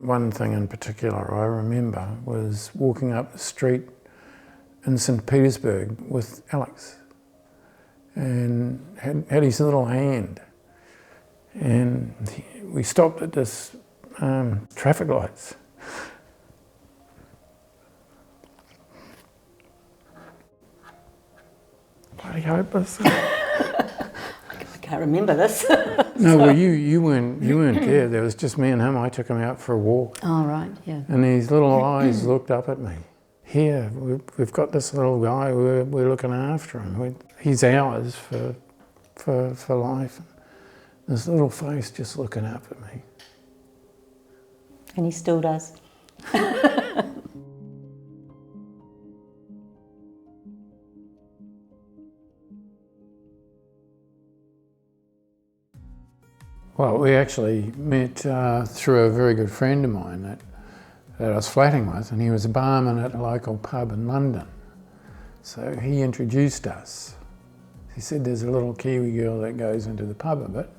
One thing in particular I remember was walking up the street in St. Petersburg with Alex and had his little hand, and we stopped at this traffic lights. Bloody hopeless. I can't remember this. No, well, you weren't there. There was just me and him. I took him out for a walk. Oh, right, yeah. And his little eyes looked up at me. Here, we've got this little guy. We're looking after him. He's ours for life. This little face just looking up at me. And he still does. Well, we actually met through a very good friend of mine that I was flatting with, and he was a barman at a local pub in London. So he introduced us. He said there's a little Kiwi girl that goes into the pub a bit.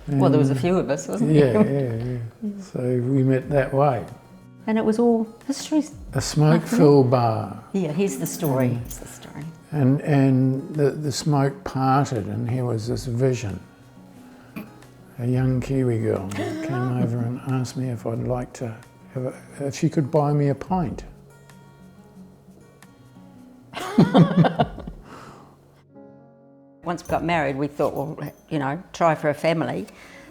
Well, there was a few of us, wasn't there? Yeah. So we met that way. And it was all history. A smoke-filled bar. Yeah, here's the story. Here's the story. And the smoke parted, and here was this vision. A young Kiwi girl came over and asked me if I'd like to if she could buy me a pint. Once we got married, we thought, well, try for a family.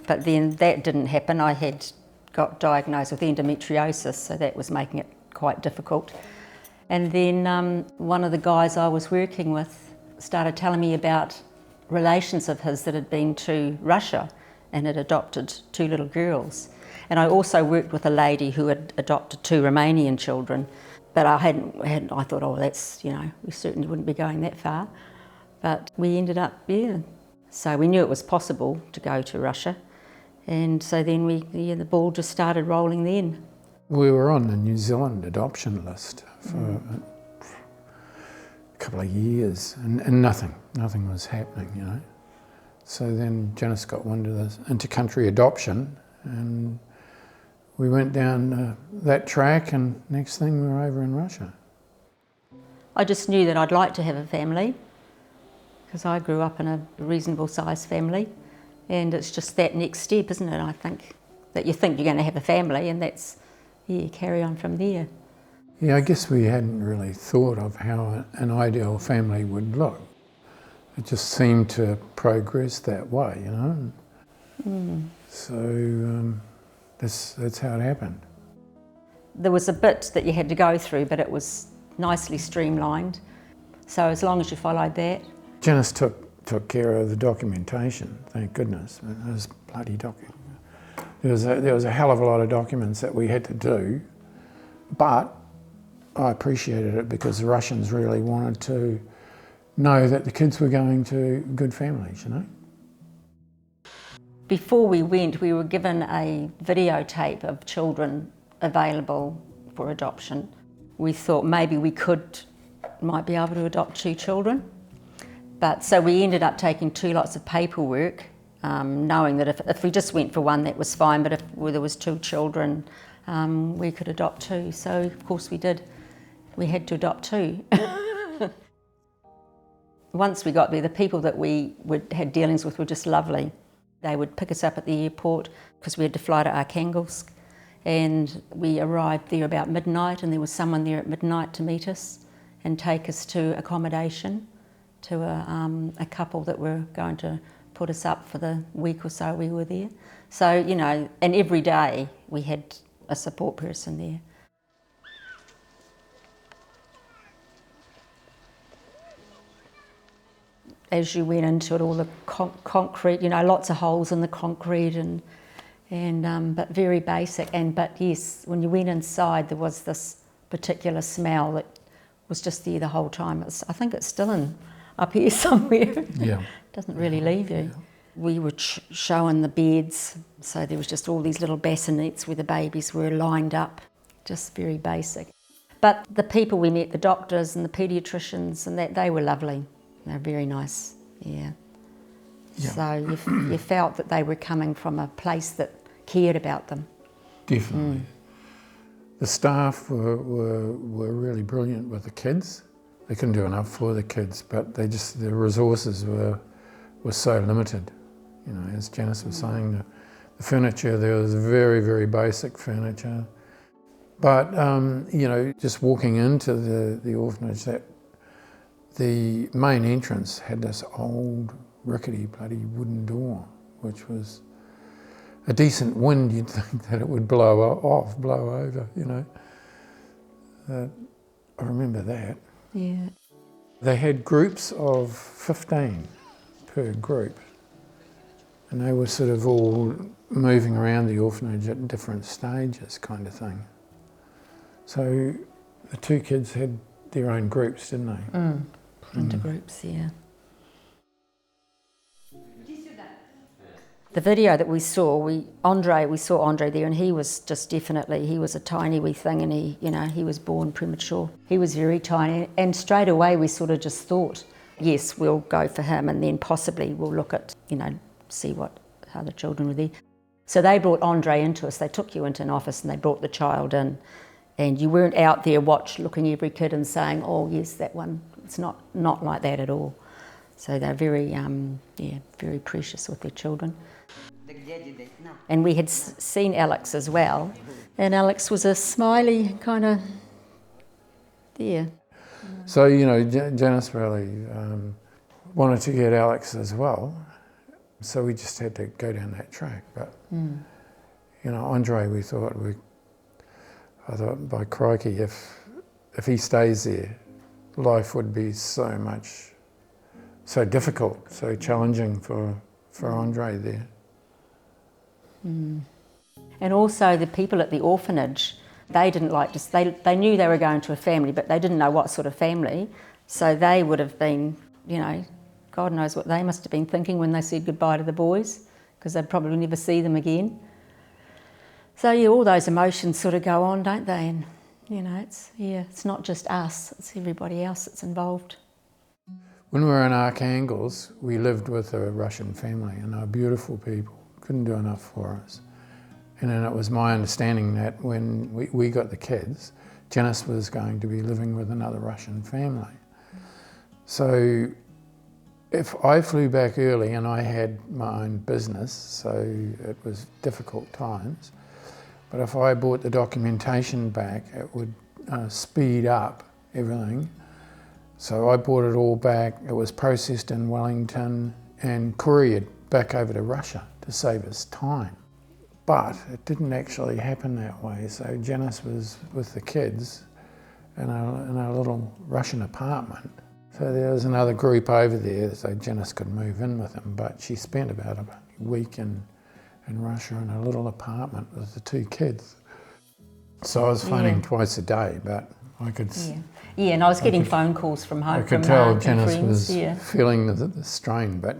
But then that didn't happen. I had got diagnosed with endometriosis, so that was making it quite difficult. And then one of the guys I was working with started telling me about relations of his that had been to Russia and had adopted 2 little girls. And I also worked with a lady who had adopted 2 Romanian children. But I thought, oh, that's, we certainly wouldn't be going that far. But we ended up, So we knew it was possible to go to Russia. And so then the ball just started rolling then. We were on the New Zealand adoption list for a couple of years, and nothing was happening, So then Janice got wind of this inter-country adoption, and we went down that track, and next thing we were over in Russia. I just knew that I'd like to have a family, because I grew up in a reasonable sized family, and it's just that next step, isn't it? I think that you think you're going to have a family, and that's, carry on from there. Yeah, I guess we hadn't really thought of how an ideal family would look. It just seemed to progress that way, So that's how it happened. There was a bit that you had to go through, but it was nicely streamlined. So as long as you followed that. Janice took care of the documentation, thank goodness. It was bloody document. There was a hell of a lot of documents that we had to do, but I appreciated it because the Russians really wanted to know that the kids were going to good families, Before we went, we were given a videotape of children available for adoption. We thought maybe we might be able to adopt 2 children. But so we ended up taking 2 lots of paperwork, knowing that if we just went for one, that was fine, but if there was 2 children, we could adopt 2. So of course we did. We had to adopt 2. Once we got there, the people that we had dealings with were just lovely. They would pick us up at the airport because we had to fly to Arkhangelsk, and we arrived there about midnight, and there was someone there at midnight to meet us and take us to accommodation to a couple that were going to put us up for the week or so we were there. So, and every day we had a support person there. As you went into it, all the concrete, lots of holes in the concrete, but very basic. But yes, when you went inside, there was this particular smell that was just there the whole time. I think it's still up here somewhere. Yeah. Doesn't really leave you. Yeah. We were showing the beds, so there was just all these little bassinets where the babies were lined up, just very basic. But the people we met, the doctors and the paediatricians, and they were lovely. They're very nice, yeah. So you felt that they were coming from a place that cared about them. definitely. The staff were really brilliant with the kids. They couldn't do enough for the kids, but the resources were so limited. You know, as Janice was saying, the furniture, there was very, very basic furniture. But, you know, just walking into the orphanage, the main entrance had this old, rickety, bloody wooden door, which was a decent wind, you'd think that it would blow over, you know. I remember that. Yeah. They had groups of 15 per group, and they were sort of all moving around the orphanage at different stages, kind of thing. So the two kids had their own groups, didn't they? Into groups, yeah. The video that we saw, we saw Andre there, and he was just definitely, he was a tiny wee thing, and he was born premature. He was very tiny, and straight away we sort of just thought, yes, we'll go for him, and then possibly we'll look at, see how the children were there. So they brought Andre into us. They took you into an office and they brought the child in, and you weren't out there looking every kid and saying, oh yes, that one. It's not like that at all. So they're very, very precious with their children. And we had seen Alex as well, and Alex was a smiley kind of, So, Janice really wanted to get Alex as well, so we just had to go down that track. But, Andre, I thought, by crikey, if he stays there, life would be so difficult, so challenging for Andre there. And also the people at the orphanage, they didn't they knew they were going to a family, but they didn't know what sort of family. So they would have been, God knows what they must have been thinking when they said goodbye to the boys, because they'd probably never see them again. So all those emotions sort of go on, don't they? And it's not just us, it's everybody else that's involved. When we were in Arkhangelsk, we lived with a Russian family, and they were beautiful people. Couldn't do enough for us. And then it was my understanding that when we got the kids, Janice was going to be living with another Russian family. So if I flew back early and I had my own business, so it was difficult times, but if I brought the documentation back, it would speed up everything. So I brought it all back. It was processed in Wellington and couriered back over to Russia to save us time. But it didn't actually happen that way. So Janice was with the kids in a little Russian apartment. So there was another group over there, so Janice could move in with them, but she spent about a week in Russia in a little apartment with the two kids. So I was phoning twice a day, but I could... Yeah, and I was getting phone calls from home. I could tell Janice was feeling the strain, but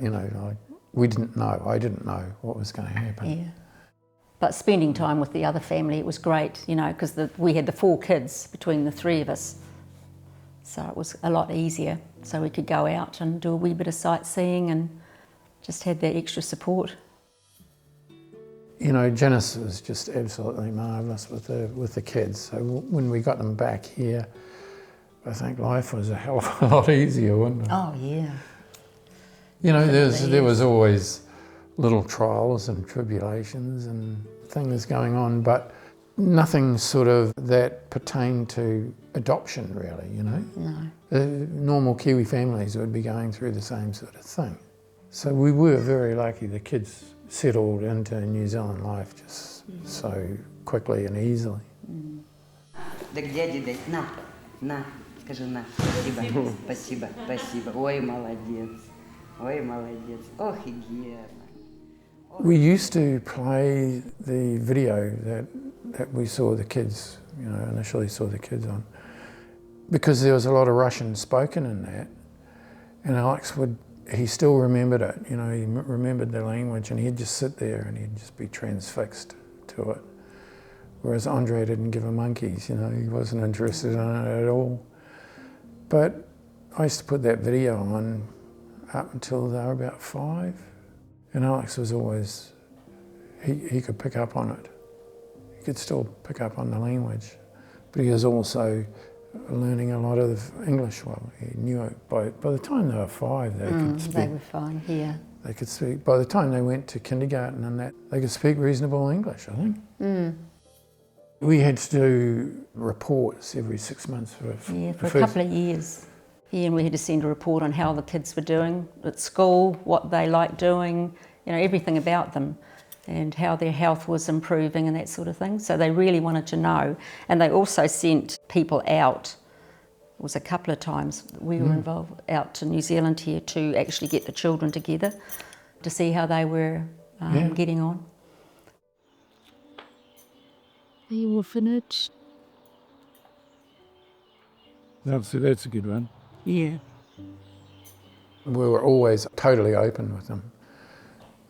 we didn't know. I didn't know what was going to happen. Yeah. But spending time with the other family, it was great, because we had the 4 kids between the 3 of us. So it was a lot easier. So we could go out and do a wee bit of sightseeing and just had that extra support. Janice was just absolutely marvellous with the kids. So when we got them back here, I think life was a hell of a lot easier, wasn't it? Oh, yeah. There was always little trials and tribulations and things going on, but nothing sort of that pertained to adoption, really, No. Normal Kiwi families would be going through the same sort of thing. So we were very lucky. The kids settled into New Zealand life just so quickly and easily. Да где деда? На, скажи на. Спасибо. Ой, молодец. Ох, и герно. We used to play the video that we saw the kids, initially saw the kids on, because there was a lot of Russian spoken in that, and Alex he still remembered it, he remembered the language, and he'd just sit there and he'd just be transfixed to it. Whereas Andre didn't give a monkeys, he wasn't interested in it at all. But I used to put that video on up until they were about 5, and Alex was always, he could pick up on it. could still pick up on the language. But he was also learning a lot of English well. He knew it. By the time they were 5, they could speak. They were fine, yeah. They could speak. By the time they went to kindergarten and that, they could speak reasonable English, I think. We had to do reports every 6 months for a couple of years. Yeah, and we had to send a report on how the kids were doing at school, what they liked doing, everything about them, and how their health was improving and that sort of thing. So they really wanted to know. And they also sent people out. It was a couple of times we were involved out to New Zealand here to actually get the children together to see how they were getting on. The orphanage. That's a good one. Yeah. We were always totally open with them.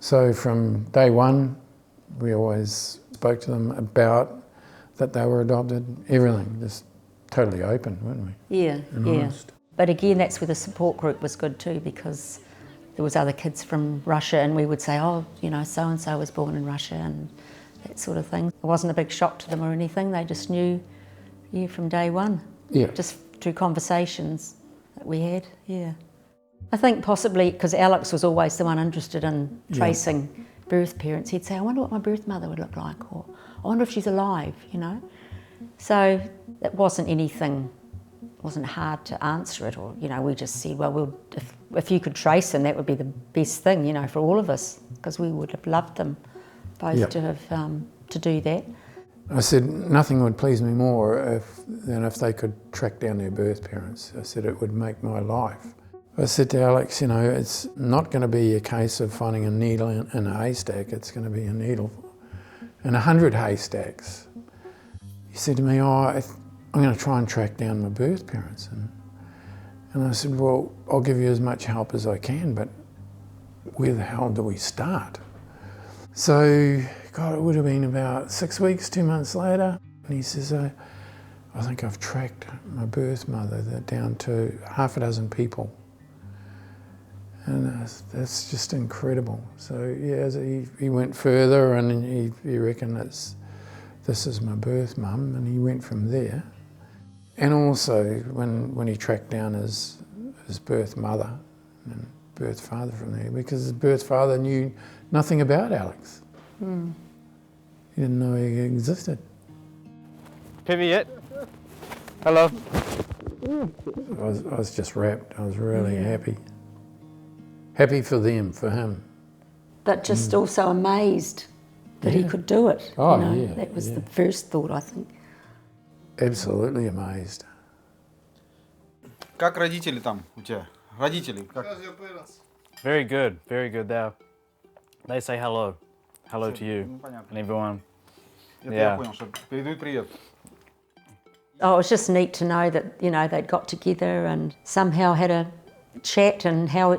So from day one, we always spoke to them about that they were adopted, everything, just totally open, weren't we? Yeah, And yeah. honest. But again, that's where the support group was good too, because there was other kids from Russia and we would say, oh, so-and-so was born in Russia and that sort of thing. It wasn't a big shock to them or anything, they just knew from day one. Yeah. Just through conversations that we had, yeah. I think possibly because Alex was always the one interested in tracing birth parents. He'd say, I wonder what my birth mother would look like, or I wonder if she's alive, So it wasn't anything, it wasn't hard to answer it, or, we just said, well, if you could trace them, that would be the best thing, for all of us, because we would have loved them both to have, to do that. I said, nothing would please me more than if they could track down their birth parents. I said, it would make my life. I said to Alex, it's not going to be a case of finding a needle in a haystack, it's going to be a needle in 100 haystacks. He said to me, I'm going to try and track down my birth parents. And I said, well, I'll give you as much help as I can, but where the hell do we start? So, God, it would have been about 6 weeks, 2 months later, and he says, I think I've tracked my birth mother down to half a dozen people. And that's just incredible. So yeah, he went further and he reckoned this is my birth mum, and he went from there. And also when he tracked down his birth mother and birth father from there, because his birth father knew nothing about Alex. He didn't know he existed. Привет. Hello. I was just rapt. I was really happy. Happy for them, for him. But just also amazed that he could do it. Oh, yeah, That was the first thought, I think. Absolutely amazed. Как родители там у тебя? Родители, как? Very good. They say hello to you Ну, понятно. and everyone. Это Yeah. я понял, что передают привет. Oh, it was just neat to know that, they'd got together and somehow had a chat and how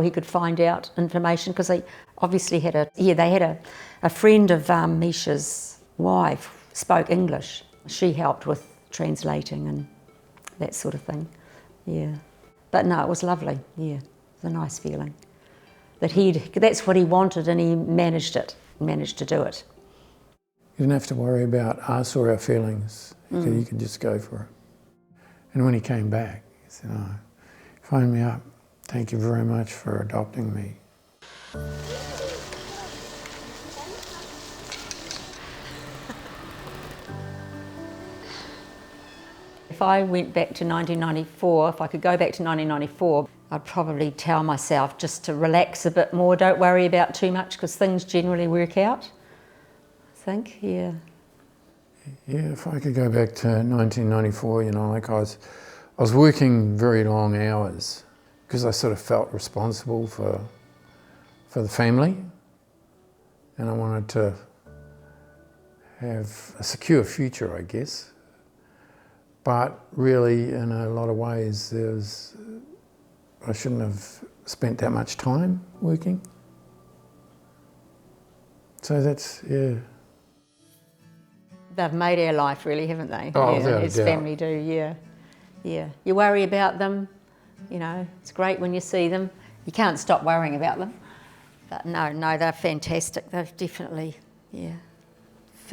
he could find out information, because they obviously had a friend of Misha's wife spoke English. She helped with translating and that sort of thing, yeah. But no, it was lovely, yeah. It was a nice feeling. That's what he wanted and he managed to do it. You didn't have to worry about us or our feelings. You could just go for it. And when he came back, he said, phone me up. Thank you very much for adopting me. If I went back to 1994, if I could go back to 1994, I'd probably tell myself just to relax a bit more, don't worry about too much, because things generally work out, I think, yeah. Yeah, if I could go back to 1994, I was working very long hours because I sort of felt responsible for the family, and I wanted to have a secure future, I guess. But really, in a lot of ways, I shouldn't have spent that much time working. So that's, yeah. They've made our life really, haven't they? Oh, yeah, without a as doubt. family do, yeah. Yeah, you worry about them, it's great when you see them. You can't stop worrying about them. But no, they're fantastic. They've definitely,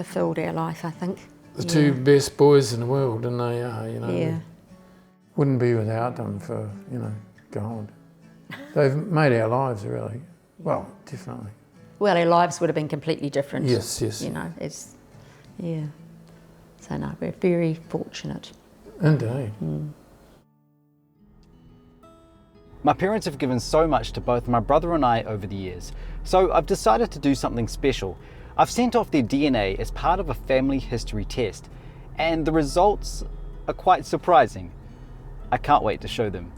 fulfilled our life, I think. The two best boys in the world, and they are, you know. Yeah. Wouldn't be without them for, you know, gold. They've made our lives really, well, definitely. Well, our lives would have been completely different. Yes, yes. You know, yeah. So no, we're very fortunate. Indeed. My parents have given so much to both my brother and I over the years, so I've decided to do something special. I've sent off their DNA as part of a family history test, and the results are quite surprising. I can't wait to show them.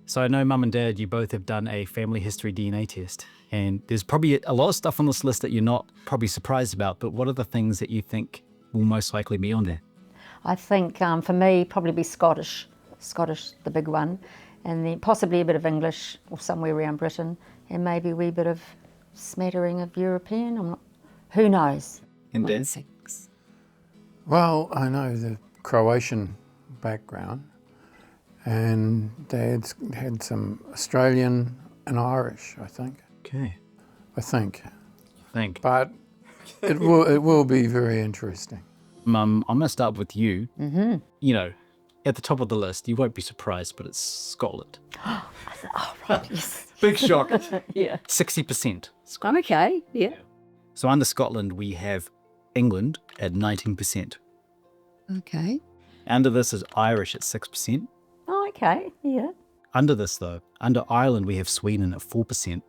So I know Mum and Dad, you both have done a family history DNA test, and there's probably a lot of stuff on this list that you're not probably surprised about, but what are the things that you think will most likely be on there? I think for me, probably be Scottish, the big one, and then possibly a bit of English or somewhere around Britain, and maybe a wee bit of smattering of European. Who knows? And Dad? Well, I know the Croatian background, and Dad's had some Australian and Irish, I think. Okay. I think. But it will be very interesting. Mum, I'm going to start with you. Mm-hmm. You know, at the top of the list, you won't be surprised, but it's Scotland. Oh, right, yes. Big shock. Yeah. 60%. I'm okay, yeah. So under Scotland, we have England at 19%. Okay. Under this is Irish at 6%. Oh, okay, yeah. Under this, though, under Ireland, we have Sweden at 4%.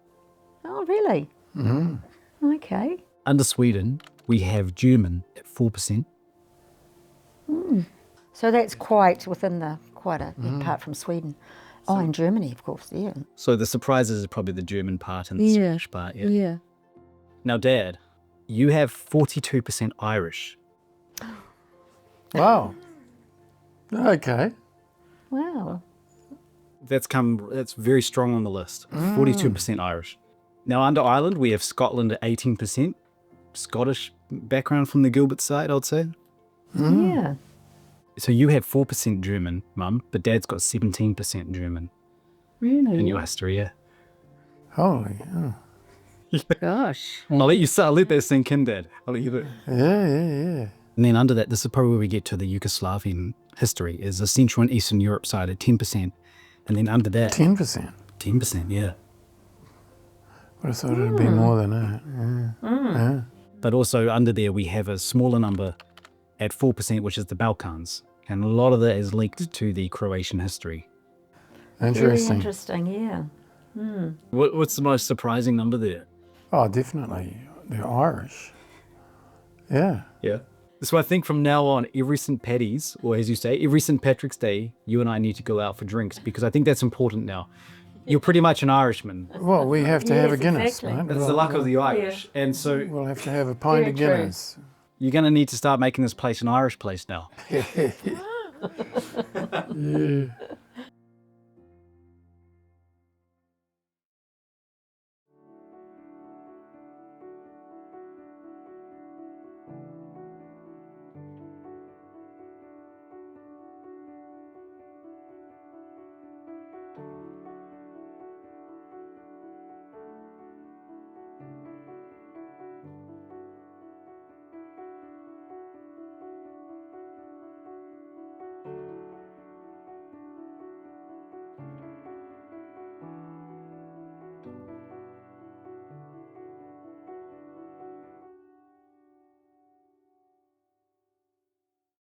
Oh, really? Mm-hmm. Okay. Under Sweden, we have German at 4%. So that's quite apart from Sweden. Oh, and Germany, of course, yeah. So the surprises are probably the German part and the Swedish part, yeah. Yeah. Now, Dad, you have 42% Irish. Wow. Okay. Wow. That's very strong on the list. 42% Irish. Now, under Ireland, we have Scotland at 18%. Scottish background from the Gilbert side, I'd say. Yeah. So you have 4% German, Mum, but Dad's got 17% German Really? in your history, yeah. Holy, oh. Gosh. I'll let you start. I'll let that sink in, Dad. I'll let you do it. Yeah. And then under that, this is probably where we get to the Yugoslavian history, is the Central and Eastern Europe side at 10%. And then under that... 10%? 10%, yeah. Would have thought it'd be more than that. Yeah. But also under there, we have a smaller number at 4%, which is the Balkans. And a lot of that is linked to the Croatian history. Interesting. Very interesting, yeah. What's the most surprising number there? Oh, definitely. The Irish. Yeah. Yeah. So I think from now on, every St. Paddy's, or as you say, every St. Patrick's Day, you and I need to go out for drinks, because I think that's important now. You're pretty much an Irishman. Well, we have to have a Guinness, exactly. mate. That's the luck of the Irish. And so We'll have to have a pint of Very true. Guinness. you're going to need to start making this place an Irish place now. Yeah.